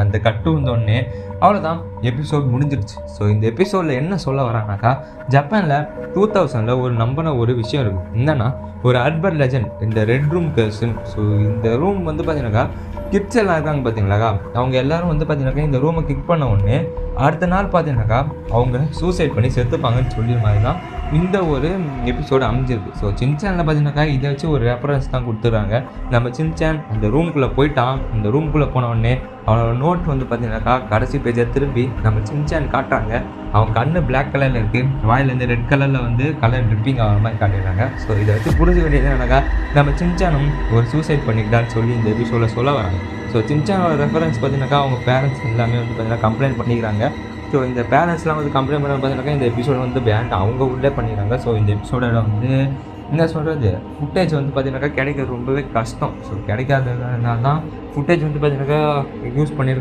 அந்த கட்டு வந்தோடனே அவ்வளோதான், எபிசோட் முடிஞ்சிருச்சு. ஸோ இந்த எபிசோடில் என்ன சொல்ல வராங்கனாக்கா, ஜப்பானில் 2000 ஒரு நம்பின ஒரு விஷயம் இருக்குது. என்னன்னா, ஒரு அர்பன் லெஜண்ட், இந்த ரெட் ரூம் கர்ஸ்ன்னு. ஸோ இந்த ரூம் வந்து பார்த்தீங்கன்னாக்கா கிட்ஸ் எல்லாம் இருக்காங்க பார்த்தீங்களாக்கா, அவங்க எல்லோரும் வந்து பார்த்தீங்கன்னாக்கா இந்த ரூமை கிக் பண்ண உடனே அடுத்த நாள் பார்த்தீங்கன்னாக்கா அவங்க சூசைட் பண்ணி செத்துப்பாங்கன்னு சொல்லி மாதிரி தான் இந்த ஒரு எபிசோடு அமைஞ்சிருக்கு. ஸோ சின்சானில் பார்த்தீங்கன்னாக்கா இதை வச்சு ஒரு ரெஃபரன்ஸ் தான் கொடுத்துட்றாங்க. நம்ம சின்சான் அந்த ரூம்குள்ளே போயிட்டான். அந்த ரூம்குள்ளே போன உடனே அவனோட நோட் வந்து பார்த்தீங்கன்னாக்கா கடைசி பேஜை திருப்பி நம்ம சின்சான் காட்டுறாங்க. அவன் கண்ணு பிளாக் கலரில் இருக்குது, வாயிலேருந்து ரெட் கலரில் வந்து கலர் ட்ரிப்பிங் ஆகிற மாதிரி காட்டிடுறாங்க. ஸோ இதை வச்சு புரிஞ்சு வேண்டியது என்னன்னாக்கா, நம்ம சின்சானும் ஒரு சூசைட் பண்ணிக்கிட்டான்னு சொல்லி இந்த எபிசோடில் சொல்ல வராங்க. ஸோ சின்சானோட ரெஃபரன்ஸ் பார்த்தீங்கன்னாக்கா அவங்க பேரண்ட்ஸ் எல்லாமே வந்து பார்த்தீங்கன்னா கம்ப்ளைண்ட் பண்ணிக்கிறாங்க. ஸோ இந்த பேரண்ட்ஸ்லாம் வந்து கம்ப்ளைண்ட் பண்ண பார்த்தீங்கன்னாக்கா இந்த எபிசோடு வந்து பேண்ட் அவங்க உள்ளே பண்ணிடுறாங்க. ஸோ இந்த எபிசோட வந்து என்ன சொல்கிறது, ஃபுட்டேஜ் வந்து பார்த்தீங்கன்னாக்கா கிடைக்கிறது ரொம்பவே கஷ்டம். ஸோ கிடைக்காததுனால தான் ஃபுட்டேஜ் வந்து பார்த்தீங்கன்னாக்கா யூஸ் பண்ணியிருக்காங்க.